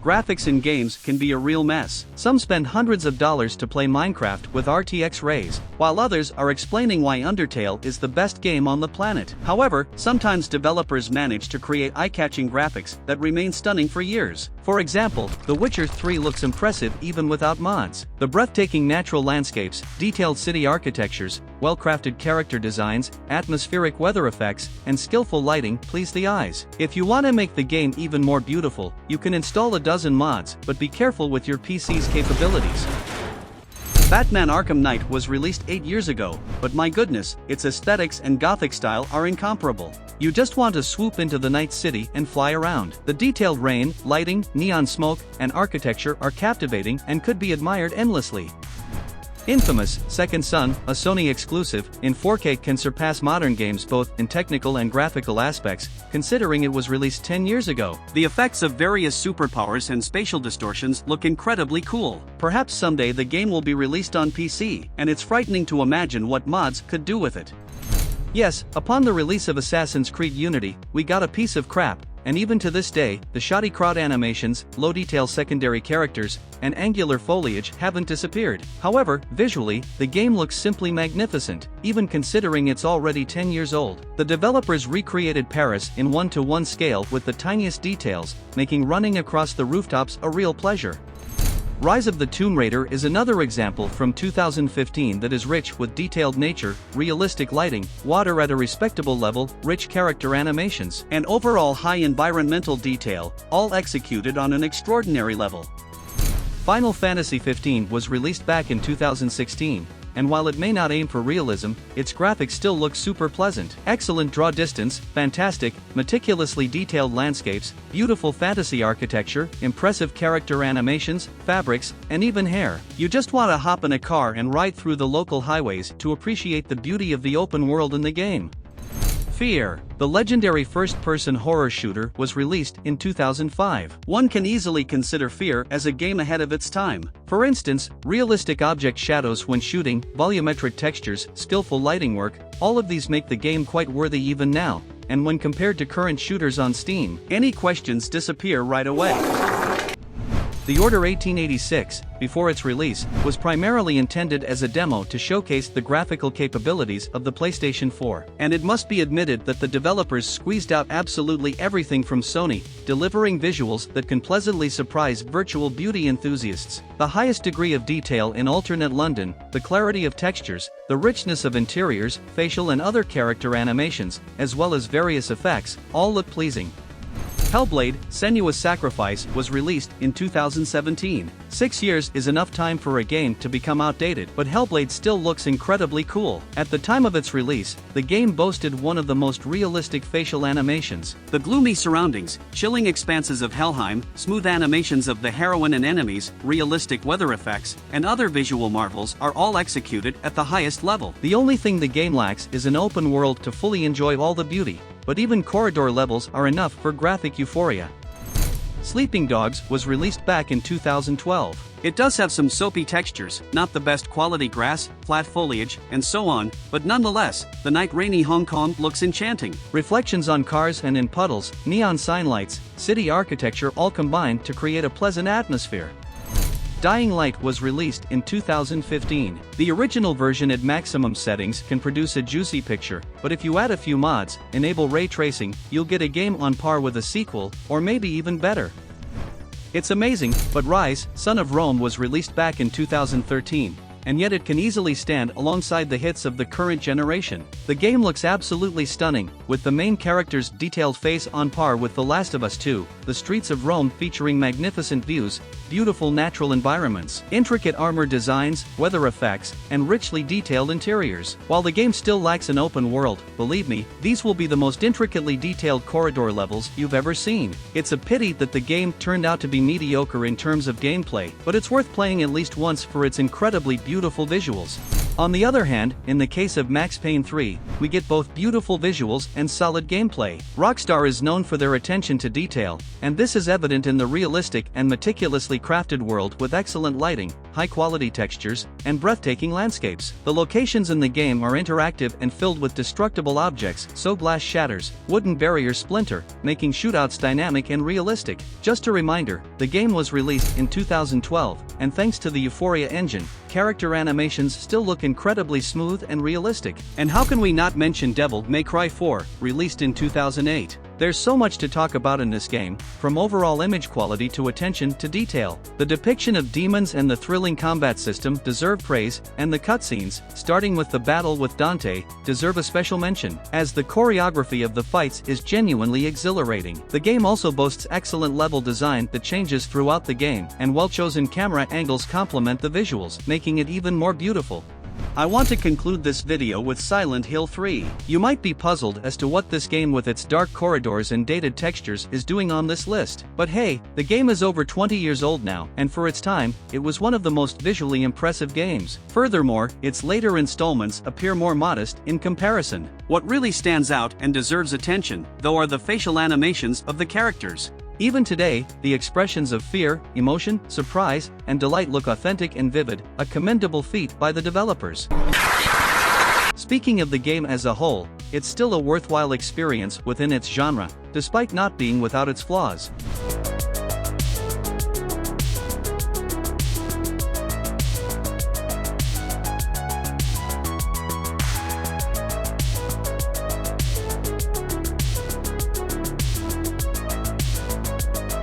graphics in games can be a real mess. Some spend hundreds of dollars to play Minecraft with RTX Ryse, while others are explaining why Undertale is the best game on the planet. However, sometimes developers manage to create eye-catching graphics that remain stunning for years. For example, The Witcher 3 looks impressive even without mods. The breathtaking natural landscapes, detailed city architectures, well-crafted character designs, atmospheric weather effects, and skillful lighting please the eyes. If you want to make the game even more beautiful, you can install a dozen mods, but be careful with your PC's capabilities. Batman Arkham Knight was released 8 years ago, but my goodness, its aesthetics and gothic style are incomparable. You just want to swoop into the night city and fly around. The detailed rain, lighting, neon smoke, and architecture are captivating and could be admired endlessly. Infamous Second Son, a Sony exclusive, in 4K can surpass modern games both in technical and graphical aspects, considering it was released 10 years ago. The effects of various superpowers and spatial distortions look incredibly cool. Perhaps someday the game will be released on PC, and it's frightening to imagine what mods could do with it. Yes, upon the release of Assassin's Creed Unity, we got a piece of crap. And even to this day, the shoddy crowd animations, low-detail secondary characters, and angular foliage haven't disappeared. However, visually, the game looks simply magnificent, even considering it's already 10 years old. The developers recreated Paris in 1:1 scale with the tiniest details, making running across the rooftops a real pleasure. Rise of the Tomb Raider is another example from 2015 that is rich with detailed nature, realistic lighting, water at a respectable level, rich character animations, and overall high environmental detail, all executed on an extraordinary level. Final Fantasy XV was released back in 2016. And while it may not aim for realism, its graphics still look super pleasant. Excellent draw distance, fantastic, meticulously detailed landscapes, beautiful fantasy architecture, impressive character animations, fabrics, and even hair. You just want to hop in a car and ride through the local highways to appreciate the beauty of the open world in the game. F.E.A.R, the legendary first-person horror shooter, was released in 2005. One can easily consider F.E.A.R as a game ahead of its time. For instance, realistic object shadows when shooting, volumetric textures, skillful lighting work, all of these make the game quite worthy even now, and when compared to current shooters on Steam, any questions disappear right away. The Order 1886, before its release, was primarily intended as a demo to showcase the graphical capabilities of the PlayStation 4. And it must be admitted that the developers squeezed out absolutely everything from Sony, delivering visuals that can pleasantly surprise virtual beauty enthusiasts. The highest degree of detail in alternate London, the clarity of textures, the richness of interiors, facial and other character animations, as well as various effects, all look pleasing. Hellblade, Senua's Sacrifice was released in 2017. 6 years is enough time for a game to become outdated, but Hellblade still looks incredibly cool. At the time of its release, the game boasted one of the most realistic facial animations. The gloomy surroundings, chilling expanses of Helheim, smooth animations of the heroine and enemies, realistic weather effects, and other visual marvels are all executed at the highest level. The only thing the game lacks is an open world to fully enjoy all the beauty. But even corridor levels are enough for graphic euphoria. Sleeping Dogs was released back in 2012. It does have some soapy textures, not the best quality grass, flat foliage, and so on, but nonetheless, the night rainy Hong Kong looks enchanting. Reflections on cars and in puddles, neon sign lights, city architecture all combined to create a pleasant atmosphere. Dying Light was released in 2015. The original version at maximum settings can produce a juicy picture, but if you add a few mods, enable ray tracing, you'll get a game on par with a sequel, or maybe even better. It's amazing, but Ryse, Son of Rome was released back in 2013. And yet it can easily stand alongside the hits of the current generation. The game looks absolutely stunning, with the main character's detailed face on par with The Last of Us 2, the streets of Rome featuring magnificent views, beautiful natural environments, intricate armor designs, weather effects, and richly detailed interiors. While the game still lacks an open world, believe me, these will be the most intricately detailed corridor levels you've ever seen. It's a pity that the game turned out to be mediocre in terms of gameplay, but it's worth playing at least once for its incredibly beautiful visuals. On the other hand, in the case of Max Payne 3, we get both beautiful visuals and solid gameplay. Rockstar is known for their attention to detail, and this is evident in the realistic and meticulously crafted world with excellent lighting, high-quality textures, and breathtaking landscapes. The locations in the game are interactive and filled with destructible objects, so glass shatters, wooden barriers splinter, making shootouts dynamic and realistic. Just a reminder, the game was released in 2012, and thanks to the F.E.A.R engine, character animations still look incredibly smooth and realistic. And how can we not mention Devil May Cry 4, released in 2008? There's so much to talk about in this game, from overall image quality to attention to detail. The depiction of demons and the thrilling combat system deserve praise, and the cutscenes, starting with the battle with Dante, deserve a special mention, as the choreography of the fights is genuinely exhilarating. The game also boasts excellent level design that changes throughout the game, and well-chosen camera angles complement the visuals, making it even more beautiful. I want to conclude this video with Silent Hill 3. You might be puzzled as to what this game with its dark corridors and dated textures is doing on this list. But hey, the game is over 20 years old now, and for its time, it was one of the most visually impressive games. Furthermore, its later installments appear more modest in comparison. What really stands out and deserves attention, though, are the facial animations of the characters. Even today, the expressions of fear, emotion, surprise, and delight look authentic and vivid, a commendable feat by the developers. Speaking of the game as a whole, it's still a worthwhile experience within its genre, despite not being without its flaws.